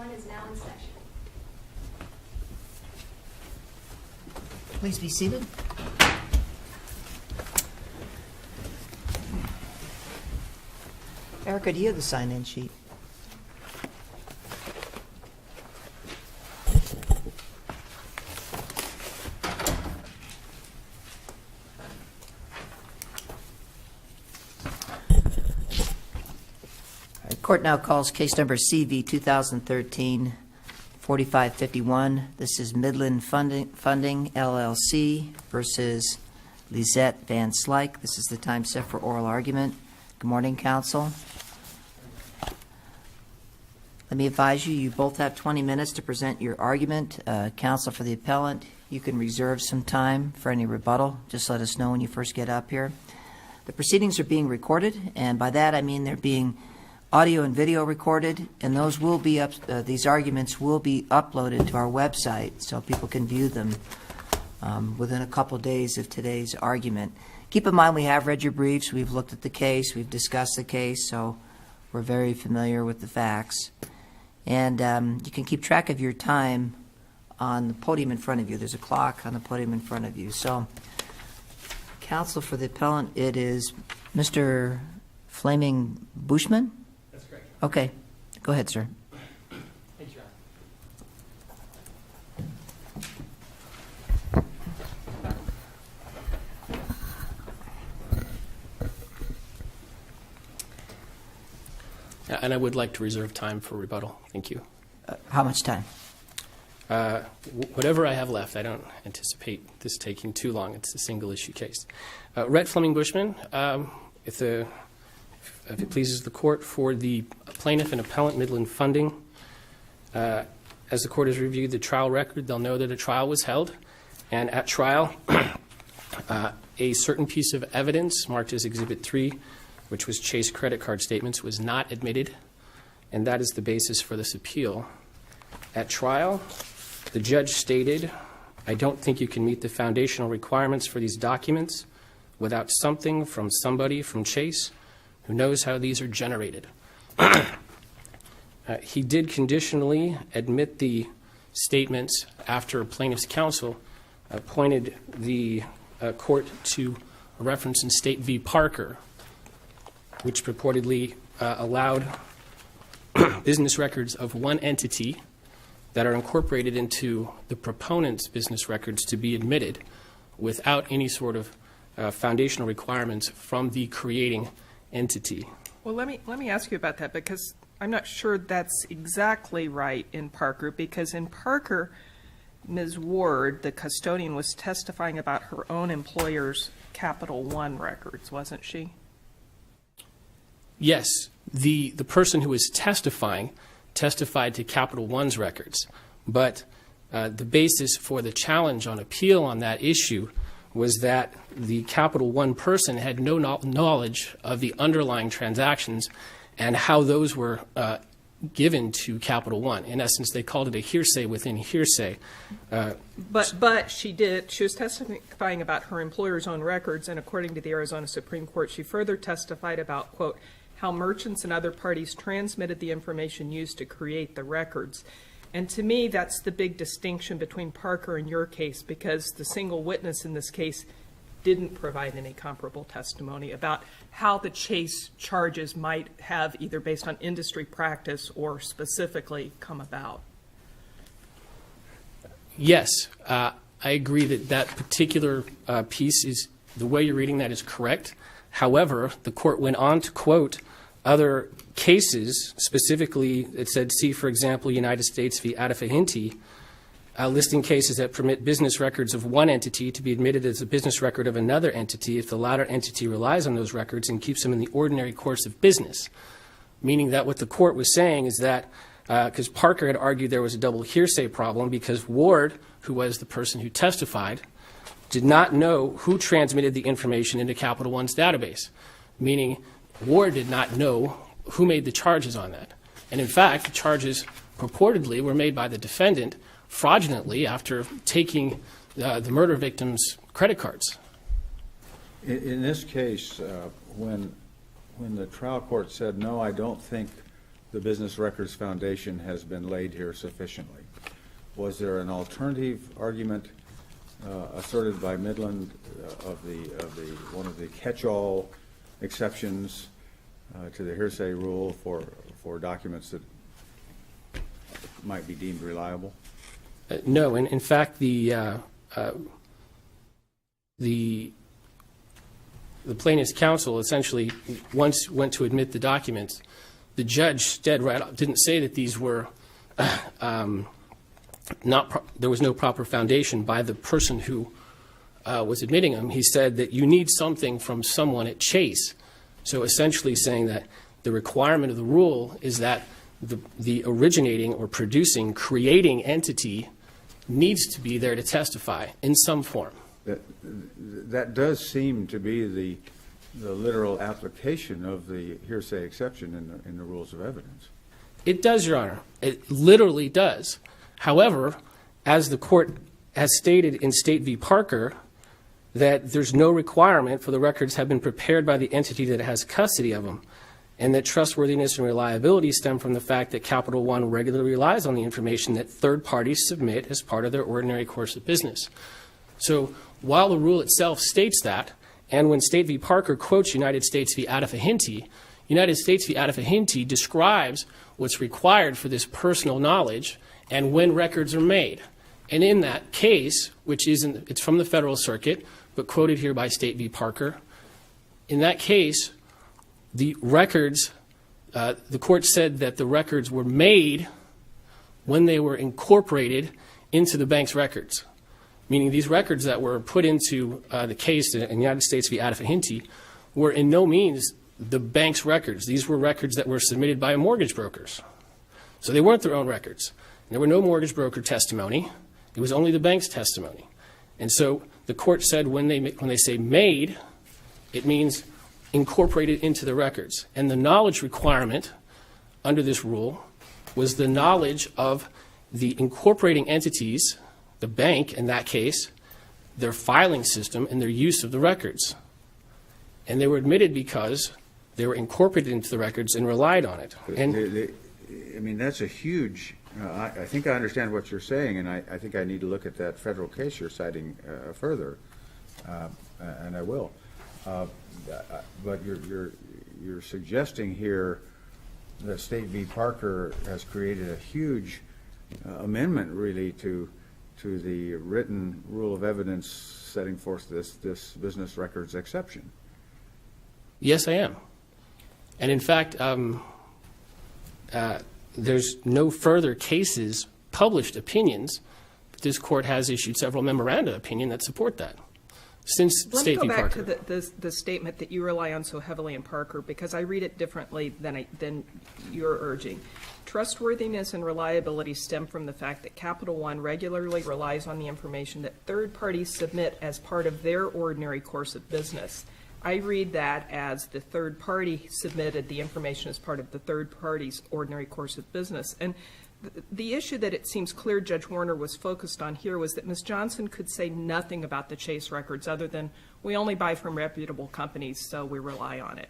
2021 is now in session. Please be seated. Erica, do you have the sign-in sheet? Court now calls case number CV20134551. This is Midland Funding LLC versus Lisette Van Slyke. This is the time set for oral argument. Good morning, counsel. Let me advise you, you both have 20 minutes to present your argument. Counsel for the appellant, you can reserve some time for any rebuttal. Just let us know when you first get up here. The proceedings are being recorded, and by that I mean they're being audio and video recorded, and those will be these arguments will be uploaded to our website so people can view them within a couple days of today's argument. Keep in mind we have read your briefs, we've looked at the case, we've discussed the case, so we're very familiar with the facts. And you can keep track of your time on the podium in front of you. There's a clock on the podium in front of you. So, counsel for the appellant, it is Mr. Flaming Bushman? Okay. Go ahead, sir. Thank you, John. And I would like to reserve time for rebuttal. Thank you. How much time? Whatever I have left. I don't anticipate this taking too long. It's a single-issue case. Rhett Fleming Bushman, if it pleases the court, for the plaintiff and appellant Midland Funding. As the court has reviewed the trial record, they'll know that a trial was held. And at trial, a certain piece of evidence marked as Exhibit 3, which was Chase credit card statements, was not admitted. And that is the basis for this appeal. At trial, the judge stated, "I don't think you can meet the foundational requirements for these documents without something from somebody from Chase who knows how these are generated." He did conditionally admit the statements after plaintiff's counsel pointed the court to a reference in State v. Parker, which purportedly allowed business records of one entity that are incorporated into the proponent's business records to be admitted without any sort of foundational requirements from the creating entity. Well, let me ask you about that, because I'm not sure that's exactly right in Parker, because in Parker, Ms. Ward, the custodian, was testifying about her own employer's Capital One records, wasn't she? Yes, the person who was testifying testified to Capital One's records, but the basis for the challenge on appeal on that issue was that the Capital One person had no knowledge of the underlying transactions and how those were given to Capital One. In essence, they called it a hearsay within hearsay. But she did. She was testifying about her employer's own records, and according to the Arizona Supreme Court, she further testified about, quote, how merchants and other parties transmitted the information used to create the records. And to me, that's the big distinction between Parker and your case, because the single witness in this case didn't provide any comparable testimony about how the Chase charges might have, either based on industry practice or specifically, come about. Yes, I agree that that particular piece is, the way you're reading that is correct. However, the court went on to quote other cases, specifically it said, see, for example, United States v. Adafahinti, listing cases that permit business records of one entity to be admitted as a business record of another entity if the latter entity relies on those records and keeps them in the ordinary course of business. Meaning that what the court was saying is that, because Parker had argued there was a double hearsay problem because Ward, who was the person who testified, did not know who transmitted the information into Capital One's database. Meaning Ward did not know who made the charges on that. And in fact, the charges purportedly were made by the defendant fraudulently after taking the murder victim's credit cards. In this case, when the trial court said, no, I don't think the Business Records Foundation has been laid here sufficiently. Was there an alternative argument asserted by Midland of one of the catch-all exceptions to the hearsay rule for documents that might be deemed reliable? No, and in fact, the plaintiff's counsel essentially once went to admit the documents. The judge didn't say that these were there was no proper foundation by the person who was admitting them. He said that you need something from someone at Chase. So essentially saying that the requirement of the rule is that the originating or producing, creating entity needs to be there to testify in some form. That does seem to be the literal application of the hearsay exception in the rules of evidence. It does, Your Honor. It literally does. However, as the court has stated in State v. Parker, that there's no requirement for the records have been prepared by the entity that has custody of them, and that trustworthiness and reliability stem from the fact that Capital One regularly relies on the information that third parties submit as part of their ordinary course of business. So while the rule itself states that, and when State v. Parker quotes United States v. Addafahinti, United States v. Addafahinti describes what's required for this personal knowledge and when records are made. And in that case, which it's from the Federal Circuit, but quoted here by State v. Parker, in that case, the records, the court said that the records were made when they were incorporated into the bank's records, meaning these records that were put into the case in United States v. Addafahinti were in no means the bank's records. These were records that were submitted by mortgage brokers. So they weren't their own records. There were no mortgage broker testimony. It was only the bank's testimony. And so the court said when they say made, it means incorporated into the records. And the knowledge requirement under this rule was the knowledge of the incorporating entities, the bank in that case, their filing system, and their use of the records. And they were admitted because they were incorporated into the records and relied on it. And I mean, that's a huge, I think I understand what you're saying, and I think I need to look at that federal case you're citing further, and I will. But you're suggesting here that State v. Parker has created a huge amendment, really, to the written rule of evidence setting forth this business records exception. Yes, I am. And in fact, there's no further cases, published opinions, but this court has issued several memoranda of opinion that support that. Since State v. Parker. Let me go back to the statement that you rely on so heavily in Parker, because I read it differently than you're urging. Trustworthiness and reliability stem from the fact that Capital One regularly relies on the information that third parties submit as part of their ordinary course of business. I read that as the third party submitted the information as part of the third party's ordinary course of business. And the issue that it seems clear Judge Warner was focused on here was that Ms. Johnson could say nothing about the Chase records other than we only buy from reputable companies, so we rely on it.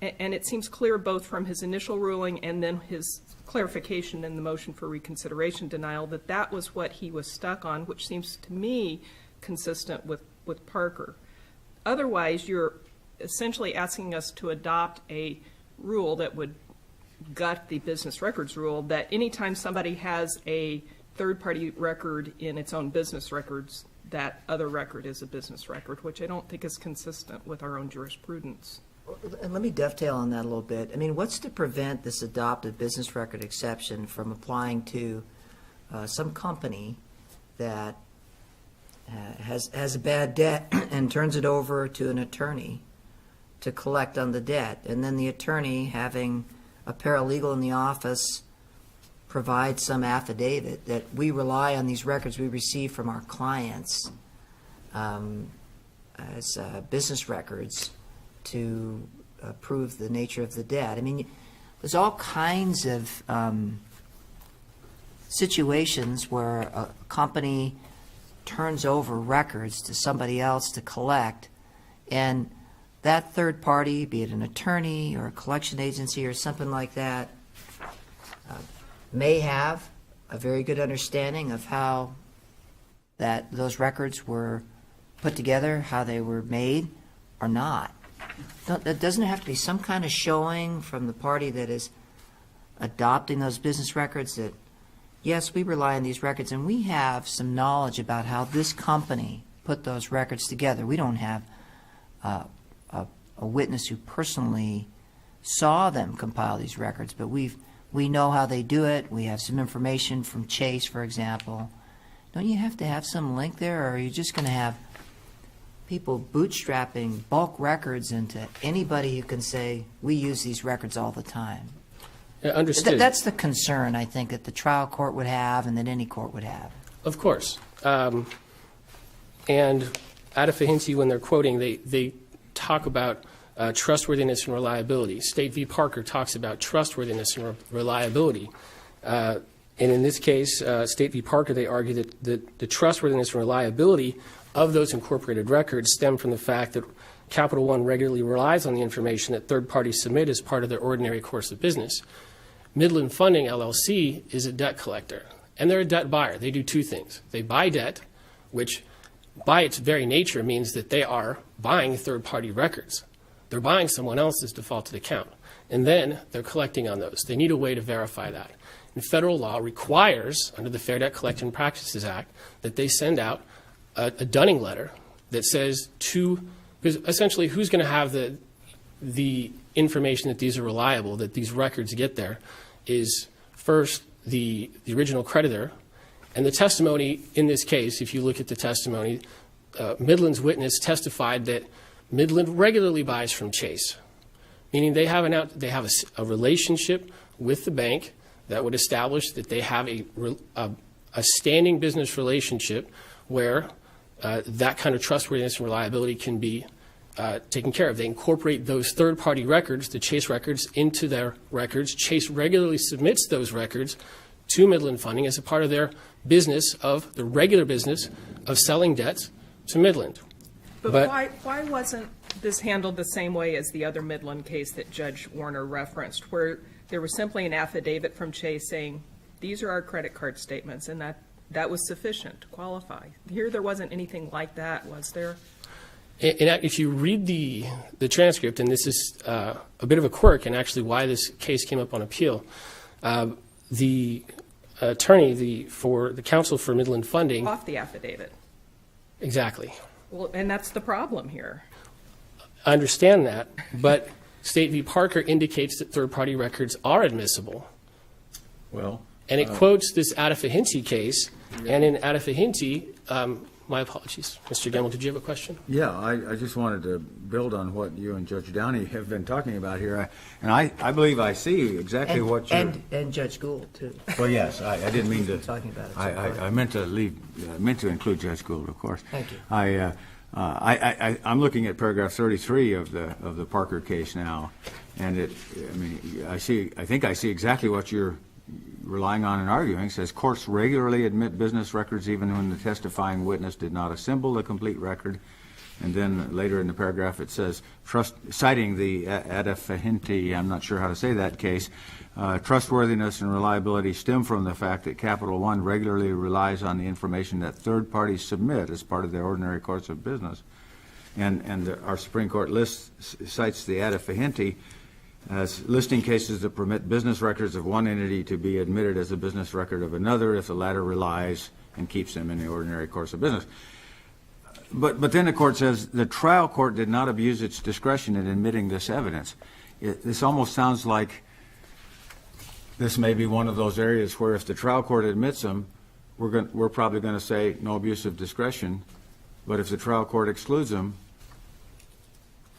And it seems clear both from his initial ruling and then his clarification in the motion for reconsideration denial that that was what he was stuck on, which seems to me consistent with Parker. Otherwise, you're essentially asking us to adopt a rule that would gut the business records rule, that anytime somebody has a third-party record in its own business records, that other record is a business record, which I don't think is consistent with our own jurisprudence. And let me dovetail on that a little bit. I mean, what's to prevent this adopted business record exception from applying to some company that has a bad debt and turns it over to an attorney to collect on the debt, and then the attorney, having a paralegal in the office, provide some affidavit that we rely on these records we receive from our clients as business records to prove the nature of the debt. I mean, there's all kinds of situations where a company turns over records to somebody else to collect, and that third party, be it an attorney or a collection agency or something like that, may have a very good understanding of how those records were put together, how they were made, or not. That doesn't have to be some kind of showing from the party that is adopting those business records that, yes, we rely on these records and we have some knowledge about how this company put those records together. We don't have a witness who personally saw them compile these records, but we know how they do it. We have some information from Chase, for example. Don't you have to have some link there, or are you just going to have people bootstrapping bulk records into anybody who can say, we use these records all the time? Yeah, understood. That's the concern, I think, that the trial court would have and that any court would have. Of course. And out of Fahinti, when they're quoting, they talk about trustworthiness and reliability. State v. Parker talks about trustworthiness and reliability. And in this case, State v. Parker, they argue that the trustworthiness and reliability of those incorporated records stem from the fact that Capital One regularly relies on the information that third parties submit as part of their ordinary course of business. Midland Funding, LLC, is a debt collector, and they're a debt buyer. They do two things. They buy debt, which by its very nature means that they are buying third-party records. They're buying someone else's defaulted account, and then they're collecting on those. They need a way to verify that. And federal law requires, under the Fair Debt Collection Practices Act, that they send out a dunning letter that says because essentially who's going to have the information that these are reliable, that these records get there, is first the original creditor. And the testimony in this case, if you look at the testimony, Midland's witness testified that Midland regularly buys from Chase, meaning they have a relationship with the bank that would establish that they have a standing business relationship where that kind of trustworthiness and reliability can be taken care of. They incorporate those third-party records, the Chase records, into their records. Chase regularly submits those records to Midland Funding as a part of their business, of the regular business of selling debts to Midland. But why wasn't this handled the same way as the other Midland case that Judge Warner referenced, where there was simply an affidavit from Chase saying, these are our credit card statements, and that was sufficient to qualify? Here there wasn't anything like that, was there? And if you read the transcript, and this is a bit of a quirk, and actually why this case came up on appeal, the attorney, for the counsel for Midland Funding... Off the affidavit. Exactly. Well, and that's the problem here. I understand that, but State v. Parker indicates that third-party records are admissible. Well... And it quotes this Adefahinti case, and in Adefahinti, my apologies. Mr. Gemmell, did you have a question? Yeah, I just wanted to build on what you and Judge Downey have been talking about here. And I believe I see exactly what you're... And Judge Gould, too. Well, yes, I didn't mean to... Talking about it. I meant to include Judge Gould, of course. Thank you. I'm looking at paragraph 33 of the Parker case now, and I think I see exactly what you're relying on and arguing. It says courts regularly admit business records even when the testifying witness did not assemble the complete record. And then later in the paragraph it says, citing the Adefahinti, I'm not sure how to say that case, trustworthiness and reliability stem from the fact that Capital One regularly relies on the information that third parties submit as part of their ordinary course of business. And our Supreme Court cites the Adefahinti as listing cases that permit business records of one entity to be admitted as a business record of another if the latter relies and keeps them in the ordinary course of business. But then the court says the trial court did not abuse its discretion in admitting this evidence. This almost sounds like this may be one of those areas where if the trial court admits them, we're probably going to say no abuse of discretion, but if the trial court excludes them,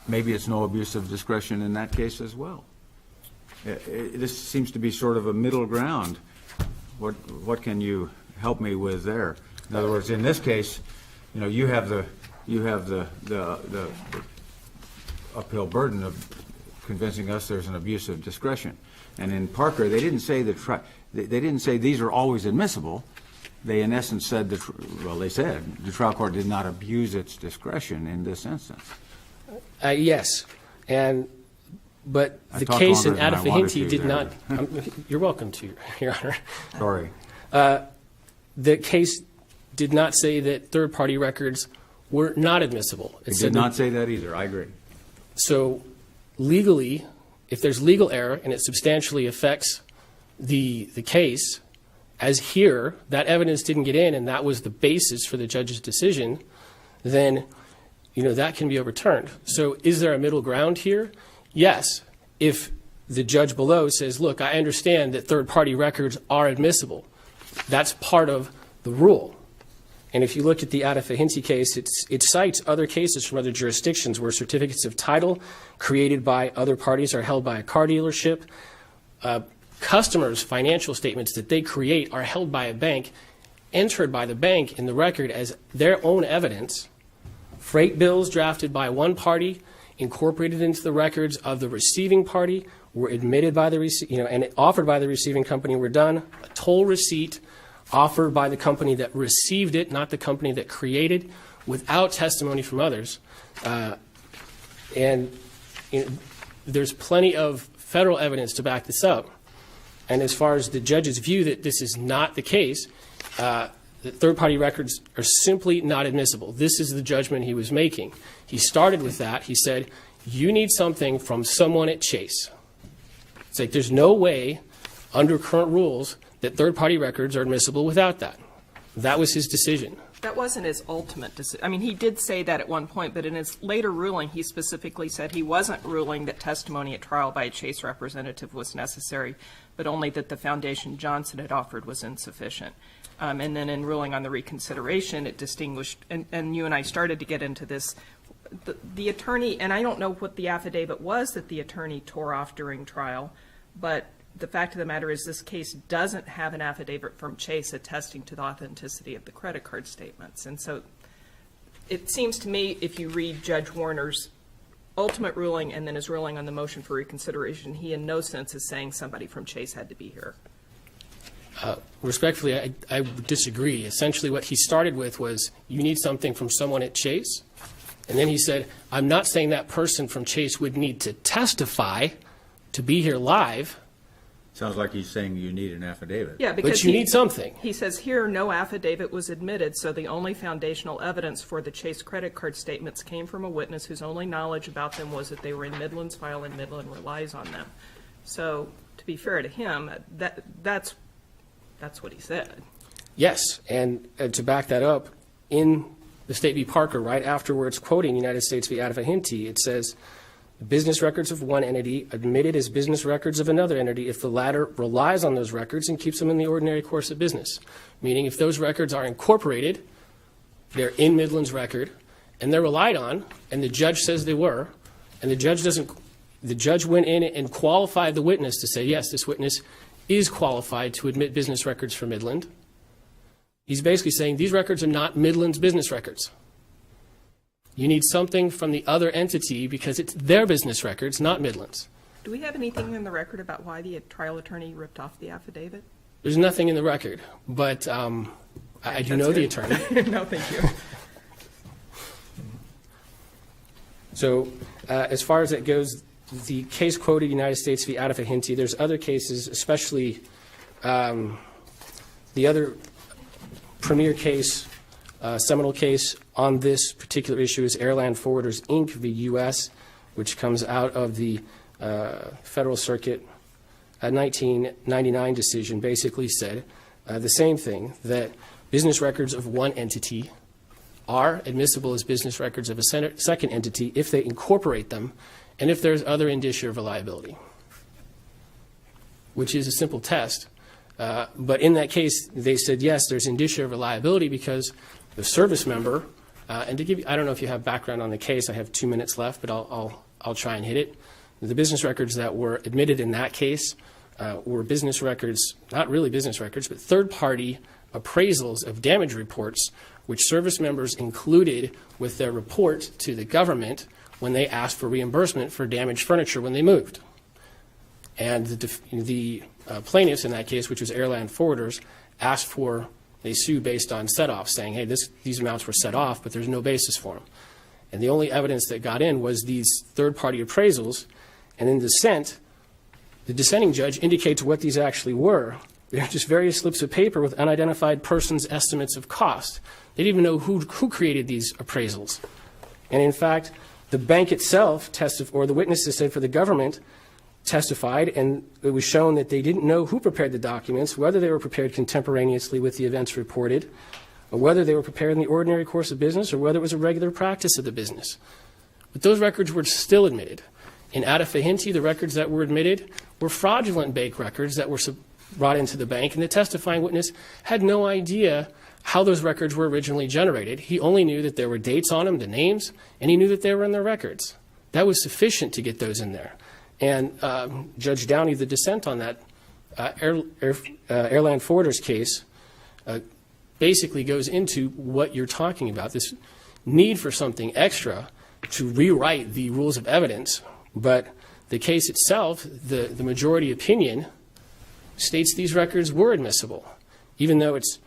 maybe it's no abuse of discretion in that case as well. This seems to be sort of a middle ground. What can you help me with there? In other words, in this case, you have the uphill burden of convincing us there's an abuse of discretion. And in Parker, they didn't say these are always admissible. They in essence said they said the trial court did not abuse its discretion in this instance. Yes, and But I the talked case in longer than I wanted Adafahinti to did there. not. You're welcome to, Your Honor. Sorry. The case did not say that third-party records were not admissible. It said did that- not say that either. I agree. So legally, if there's legal error and it substantially affects the case, as here, that evidence didn't get in and that was the basis for the judge's decision, then, that can be overturned. So is there a middle ground here? Yes. If the judge below says, look, I understand that third-party records are admissible. That's part of the rule. And if you look at the Adafahinti case, it cites other cases from other jurisdictions where certificates of title created by other parties are held by a car dealership. Customers' financial statements that they create are held by a bank, entered by the bank in the record as their own evidence. Freight bills drafted by one party, incorporated into the records of the receiving party, were admitted by the and offered by the receiving company were done. A toll receipt offered by the company that received it, not the company that created, without testimony from others. And there's plenty of federal evidence to back this up. And as far as the judge's view that this is not the case, that third-party records are simply not admissible. This is the judgment he was making. He started with that. He said, you need something from someone at Chase. It's like there's no way under current rules that third-party records are admissible without that. That was his decision. That wasn't his ultimate decision. I mean, he did say that at one point, but in his later ruling, he specifically said he wasn't ruling that testimony at trial by a Chase representative was necessary, but only that the foundation Johnson had offered was insufficient. And then in ruling on the reconsideration, it distinguished, and you and I started to get into this, the attorney, and I don't know what the affidavit was that the attorney tore off during trial, but the fact of the matter is this case doesn't have an affidavit from Chase attesting to the authenticity of the credit card statements. And so it seems to me, if you read Judge Warner's ultimate ruling and then his ruling on the motion for reconsideration, he in no sense is saying somebody from Chase had to be here. Respectfully, I would disagree. Essentially what he started with was, you need something from someone at Chase. And then he said, I'm not saying that person from Chase would need to testify to be here live. Sounds like he's saying you need an affidavit. Yeah, because But you need something. He says here no affidavit was admitted, so the only foundational evidence for the Chase credit card statements came from a witness whose only knowledge about them was that they were in Midland's file and Midland relies on them. So to be fair to him, that's what he said. Yes, and to back that up, in the State v. Parker, right afterwards, quoting United States v. Adafahinti, it says, business records of one entity admitted as business records of another entity if the latter relies on those records and keeps them in the ordinary course of business. Meaning if those records are incorporated, they're in Midland's record, and they're relied on, and the judge says they were, and the judge went in and qualified the witness to say, yes, this witness is qualified to admit business records for Midland. He's basically saying these records are not Midland's business records. You need something from the other entity because it's their business records, not Midland's. Do we have anything in the record about why the trial attorney ripped off the affidavit? There's nothing in the record, but I do know the attorney. No, thank you. So as far as it goes, the case quoted United States v. Adafahinti, there's other cases, especially the other premier case, seminal case on this particular issue is Airline Forwarders, Inc. v. U.S., which comes out of the Federal Circuit 1999 decision, basically said the same thing, that business records of one entity are admissible as business records of a second entity if they incorporate them and if there's other indicia of reliability, which is a simple test. But in that case, they said, yes, there's indicia of reliability because the service member, and to give you, I don't know if you have background on the case, I have 2 minutes left, but I'll try and hit it. The business records that were admitted in that case were business records, not really business records, but third-party appraisals of damage reports, which service members included with their report to the government when they asked for reimbursement for damaged furniture when they moved. And the plaintiffs in that case, which was Airline Forwarders, asked for, they sued based on set-offs, saying, hey, these amounts were set off, but there's no basis for them. And the only evidence that got in was these third-party appraisals, And in dissent, the dissenting judge indicates what these actually were. They're just various slips of paper with unidentified persons' estimates of cost. They didn't even know who created these appraisals. And in fact, the bank itself or the witnesses said for the government testified, and it was shown that they didn't know who prepared the documents, whether they were prepared contemporaneously with the events reported, or whether they were prepared in the ordinary course of business, or whether it was a regular practice of the business. But those records were still admitted. In Adafahinti, the records that were admitted were fraudulent bank records that were brought into the bank, and the testifying witness had no idea how those records were originally generated. He only knew that there were dates on them, the names, and he knew that they were in their records. That was sufficient to get those in there. And Judge Downey, the dissent on that Airland Forwarders case, basically goes into what you're talking about, this need for something extra to rewrite the rules of evidence. But the case itself, the majority opinion, states these records were admissible, even though it's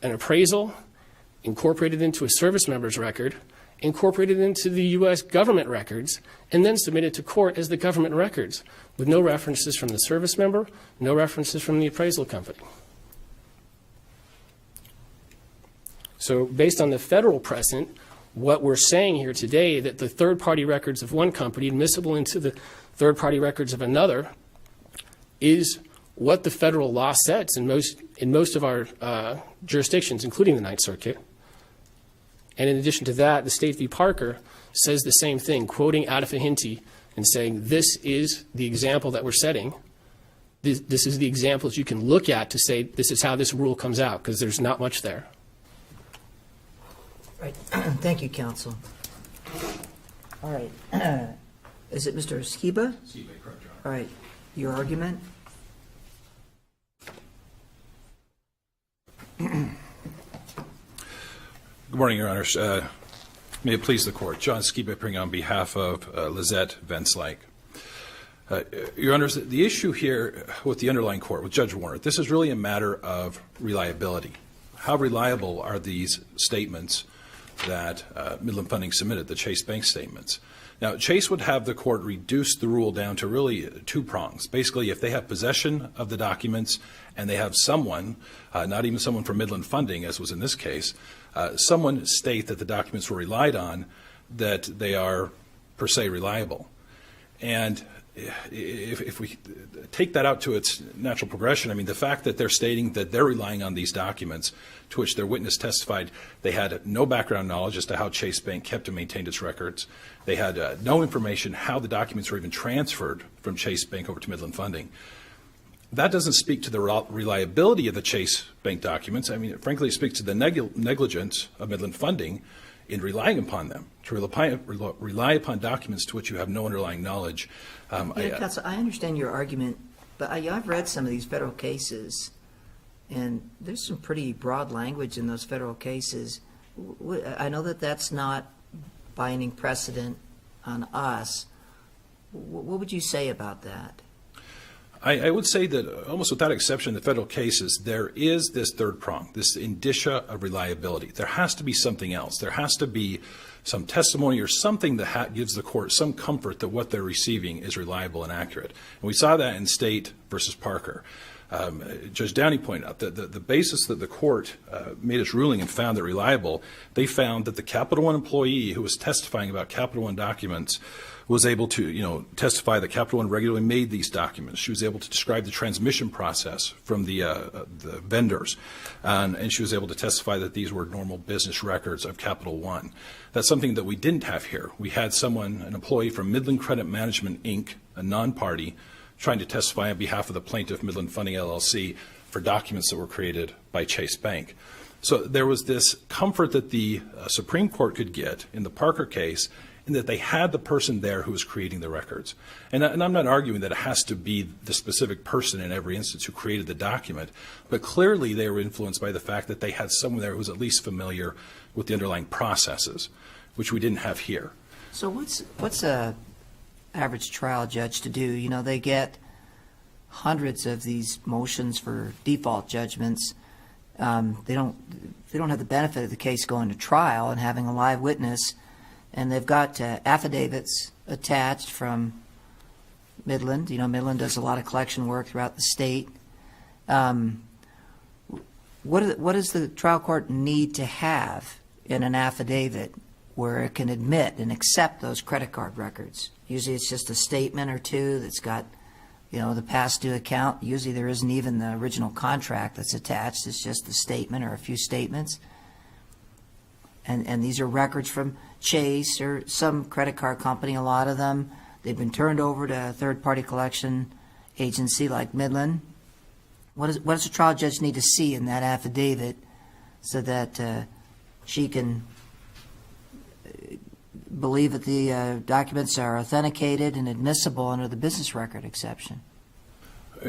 an appraisal incorporated into a service member's record, incorporated into the U.S. government records, and then submitted to court as the government records, with no references from the service member, no references from the appraisal company. So based on the federal precedent, what we're saying here today, that the third-party records of one company admissible into the third-party records of another, is what the federal law sets in most of our jurisdictions, including the Ninth Circuit. And in addition to that, the State v. Parker says the same thing, quoting Adafahinti and saying, this is the example that we're setting. This is the examples you can look at to say this is how this rule comes out, because there's not much there. Right. Thank you, counsel. All right. Is it Mr. Skiba? Skiba, correct, Your Honor. All right. Your argument? Good morning, Your Honors. May it please the Court. John Skiba appearing on behalf of Lizette Venslake. Your Honors, the issue here with the underlying court, with Judge Warner, this is really a matter of reliability. How reliable are these statements that Midland Funding submitted, the Chase Bank statements? Now, Chase would have the court reduce the rule down to really two prongs. Basically, if they have possession of the documents and they have someone, not even someone from Midland Funding, as was in this case, someone state that the documents were relied on, that they are per se reliable. And if we take that out to its natural progression, I mean, the fact that they're stating that they're relying on these documents, to which their witness testified they had no background knowledge as to how Chase Bank kept and maintained its records. They had no information how the documents were even transferred from Chase Bank over to Midland Funding. That doesn't speak to the reliability of the Chase Bank documents. I mean, frankly, it speaks to the negligence of Midland Funding in relying upon them, to rely upon documents to which you have no underlying knowledge. Counsel, I understand your argument, but I've read some of these federal cases, and there's some pretty broad language in those federal cases. I know that that's not binding precedent on us. What would you say about that? I would say that almost without exception in the federal cases, there is this third prong, this indicia of reliability. There has to be something else. There has to be some testimony or something that gives the court some comfort that what they're receiving is reliable and accurate. And we saw that in State versus Parker. Judge Downey pointed out that the basis that the court made its ruling and found it reliable, they found that the Capital One employee who was testifying about Capital One documents was able to, testify that Capital One regularly made these documents. She was able to describe the transmission process from the vendors, and she was able to testify that these were normal business records of Capital One. That's something that we didn't have here. We had an employee from Midland Credit Management, Inc., a non-party, trying to testify on behalf of the plaintiff, Midland Funding, LLC, for documents that were created by Chase Bank. So there was this comfort that the Supreme Court could get in the Parker case in that they had the person there who was creating the records. And I'm not arguing that it has to be the specific person in every instance who created the document, but clearly they were influenced by the fact that they had someone there who was at least familiar with the underlying processes, which we didn't have here. So what's a average trial judge to do? They get hundreds of these motions for default judgments. They don't have the benefit of the case going to trial and having a live witness, and they've got affidavits attached from Midland. You know, Midland does a lot of collection work throughout the state. What does the trial court need to have in an affidavit where it can admit and accept those credit card records? Usually it's just a statement or two that's got, you know, the past due account. Usually there isn't even the original contract that's attached. It's just a statement or a few statements. And these are records from Chase or some credit card company, a lot of them. They've been turned over to a third-party collection agency like Midland. What does the trial judge need to see in that affidavit so that she can believe that the documents are authenticated and admissible under the business record exception?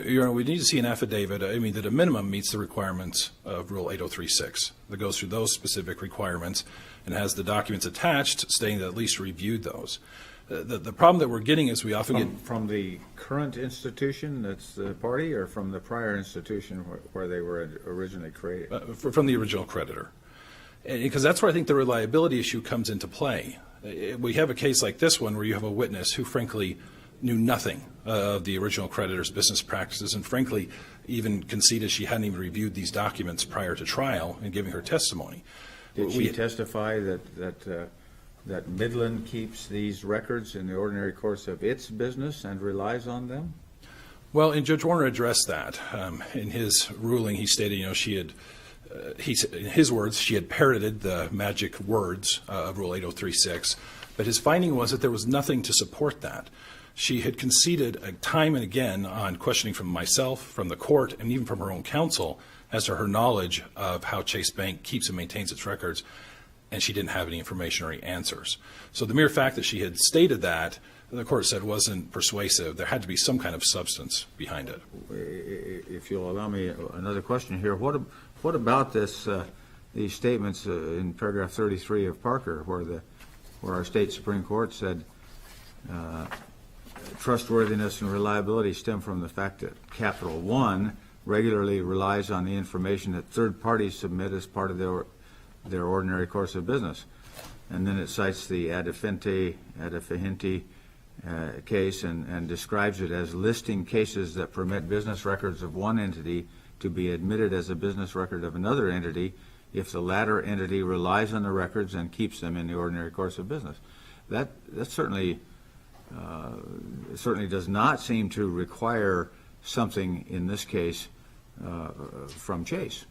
Your Honor, we need to see an affidavit, I mean, that at a minimum meets the requirements of Rule 8036, that goes through those specific requirements and has the documents attached stating that at least reviewed those. The problem that we're getting is we often get... From the current institution that's the party, or from the prior institution where they were originally created? From the original creditor. Because that's where I think the reliability issue comes into play. We have a case like this one where you have a witness who frankly knew nothing of the original creditor's business practices and frankly even conceded she hadn't even reviewed these documents prior to trial in giving her testimony. Did she testify that Midland keeps these records in the ordinary course of its business and relies on them? Well, and Judge Warner addressed that. In his ruling, he stated, you know, she had, in his words, she had parroted the magic words of Rule 8036, but his finding was that there was nothing to support that. She had conceded time and again on questioning from myself, from the court, and even from her own counsel as to her knowledge of how Chase Bank keeps and maintains its records, and she didn't have any information or any answers. So the mere fact that she had stated that, the court said wasn't persuasive. There had to be some kind of substance behind it. If you'll allow me another question here, what about these statements in paragraph 33 of Parker, where our state Supreme Court said trustworthiness and reliability stem from the fact that Capital One regularly relies on the information that third parties submit as part of their ordinary course of business. And then it cites the Adafinte case and describes it as listing cases that permit business records of one entity to be admitted as a business record of another entity if the latter entity relies on the records and keeps them in the ordinary course of business. That certainly does not seem to require something in this case from Chase.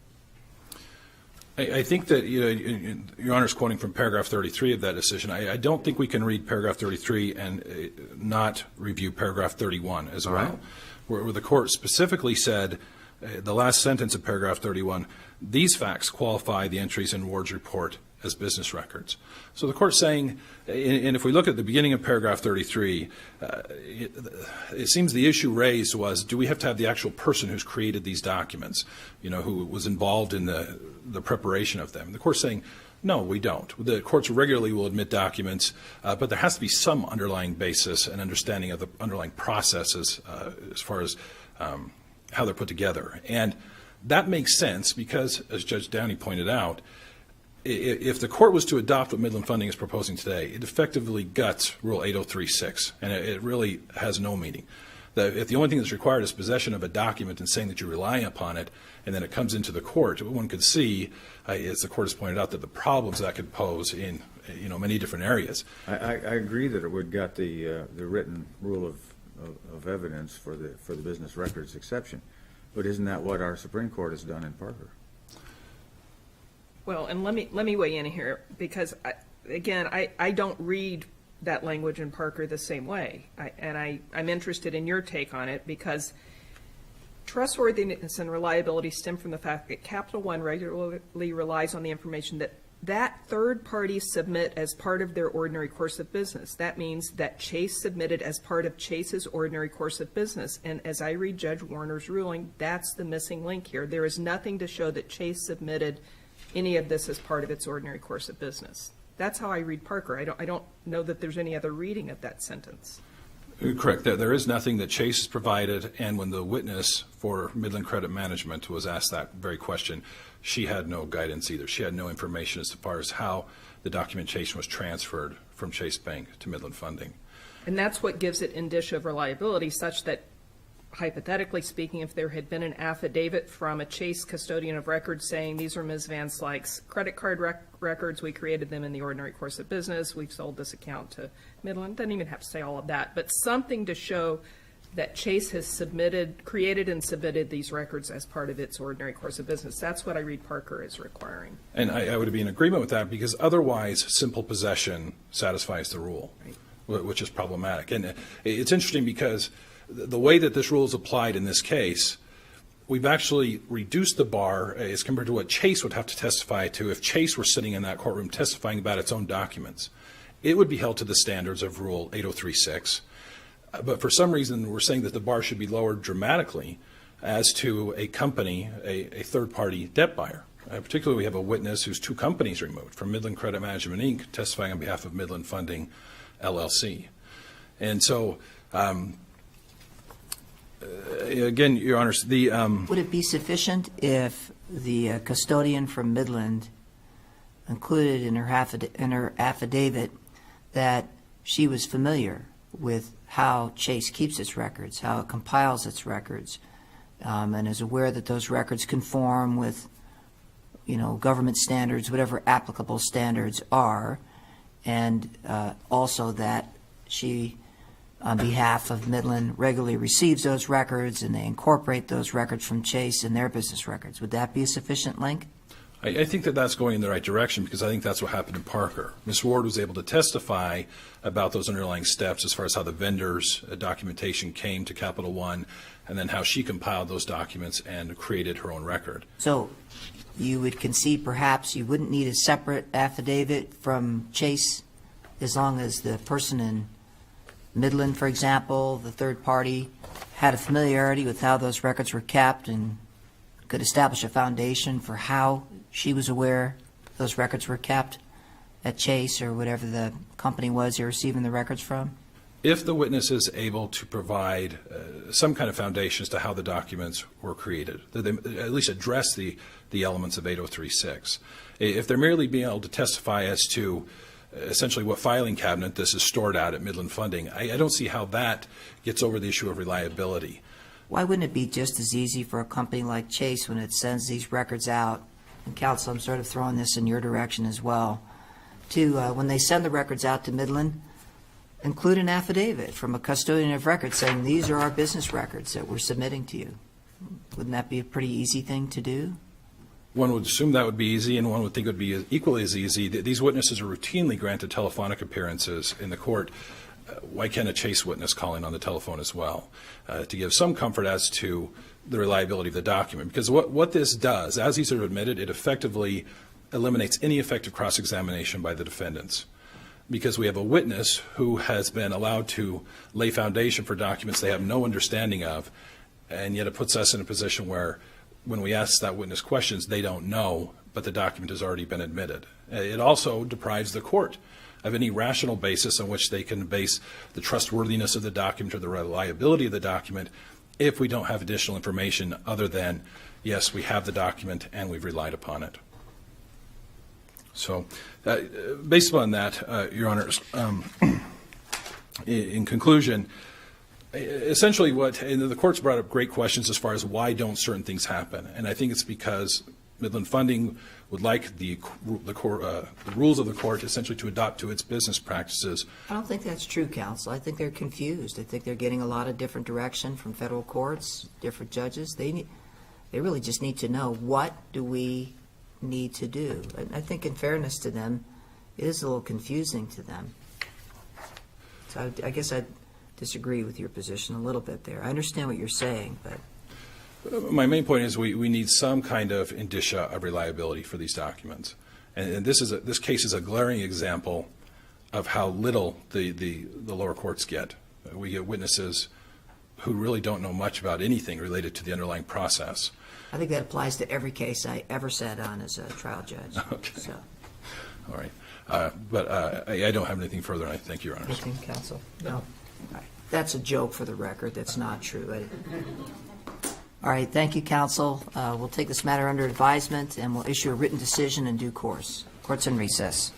I think that, you know, Your Honor's quoting from paragraph 33 of that decision. I don't think we can read paragraph 33 and not review paragraph 31 as well, right, where the court specifically said, the last sentence of paragraph 31, these facts qualify the entries in Ward's report as business records. So the court's saying, and if we look at the beginning of paragraph 33, it seems the issue raised was, do we have to have the actual person who's created these documents, you know, who was involved in the preparation of them? The court's saying, no, we don't. The courts regularly will admit documents, but there has to be some underlying basis and understanding of the underlying processes as far as how they're put together. And that makes sense because, as Judge Downey pointed out, if the court was to adopt what Midland Funding is proposing today, it effectively guts Rule 8036, and it really has no meaning. If the only thing that's required is possession of a document and saying that you rely upon it, and then it comes into the court, what one could see, as the court has pointed out, that the problems that could pose in many different areas. I agree that it would gut the written rule of evidence for the business records exception, but isn't that what our Supreme Court has done in Parker? Well, and let me weigh in here because, I don't read that language in Parker the same way. I'm interested in your take on it because trustworthiness and reliability stem from the fact that Capital One regularly relies on the information that third parties submit as part of their ordinary course of business. That means that Chase submitted as part of Chase's ordinary course of business. And as I read Judge Warner's ruling, that's the missing link here. There is nothing to show that Chase submitted any of this as part of its ordinary course of business. That's how I read Parker. I don't know that there's any other reading of that sentence. Correct. There is nothing that Chase has provided, and when the witness for Midland Credit Management was asked that very question, she had no guidance either. She had no information as far as how the documentation was transferred from Chase Bank to Midland Funding. And that's what gives it indicia of reliability, such that, hypothetically speaking, if there had been an affidavit from a Chase custodian of records saying these are Ms. Van Slyke's credit card records, we created them in the ordinary course of business, we've sold this account to Midland, doesn't even have to say all of that, but something to show that Chase has created and submitted these records as part of its ordinary course of business. That's what I read Parker as requiring. And I would be in agreement with that, because otherwise simple possession satisfies the rule, which is problematic. And it's interesting because the way that this rule is applied in this case, we've actually reduced the bar as compared to what Chase would have to testify to if Chase were sitting in that courtroom testifying about its own documents. It would be held to the standards of Rule 8036. But for some reason, we're saying that the bar should be lowered dramatically as to a company, a third-party debt buyer. Particularly, we have a witness who's 2 companies removed from Midland Credit Management, Inc., testifying on behalf of Midland Funding, LLC. And so, again, Your Honors, Would it be sufficient if the custodian from Midland included in her affidavit that she was familiar with how Chase keeps its records, how it compiles its records, and is aware that those records conform with, government standards, whatever applicable standards are, and also that she, on behalf of Midland, regularly receives those records and they incorporate those records from Chase in their business records? Would that be a sufficient link? I think that that's going in the right direction, because I think that's what happened in Parker. Ms. Ward was able to testify about those underlying steps as far as how the vendor's documentation came to Capital One, and then how she compiled those documents and created her own record. So you would concede perhaps you wouldn't need a separate affidavit from Chase as long as the person in Midland, for example, the third party, had a familiarity with how those records were kept and could establish a foundation for how she was aware those records were kept at Chase or whatever the company was they're receiving the records from? If the witness is able to provide some kind of foundation as to how the documents were created, that they at least address the elements of 8036. If they're merely being able to testify as to essentially what filing cabinet this is stored at Midland Funding, I don't see how that gets over the issue of reliability. Why wouldn't it be just as easy for a company like Chase when it sends these records out, and counsel, I'm sort of throwing this in your direction as well, to, when they send the records out to Midland, include an affidavit from a custodian of records saying these are our business records that we're submitting to you? Wouldn't that be a pretty easy thing to do? One would assume that would be easy, and one would think it would be equally as easy. These witnesses are routinely granted telephonic appearances in the court. Why can't a Chase witness call in on the telephone as well to give some comfort as to the reliability of the document? Because what this does, as these are admitted, it effectively eliminates any effective cross-examination by the defendants, because we have a witness who has been allowed to lay foundation for documents they have no understanding of, and yet it puts us in a position where when we ask that witness questions, they don't know, but the document has already been admitted. It also deprives the court of any rational basis on which they can base the trustworthiness of the document or the reliability of the document if we don't have additional information other than, yes, we have the document and we've relied upon it. So based upon that, Your Honors, in conclusion, essentially and the court's brought up great questions as far as why don't certain things happen. And I think it's because Midland Funding would like the rules of the court essentially to adopt to its business practices. I don't think that's true, counsel. I think they're confused. I think they're getting a lot of different direction from federal courts, different judges. They really just need to know, what do we need to do? And I think in fairness to them, it is a little confusing to them. So I guess I'd disagree with your position a little bit there. I understand what you're saying, but my main point is we need some kind of indicia of reliability for these documents. And this case is a glaring example of how little the lower courts get. We get witnesses who really don't know much about anything related to the underlying process. I think that applies to every case I ever sat on as a trial judge. Okay. So. All right. But I don't have anything further, and I thank you, Your Honors. Anything, counsel? No. All right. That's a joke for the record. That's not true. All right. Thank you, counsel. We'll take this matter under advisement, and we'll issue a written decision in due course. Court's in recess.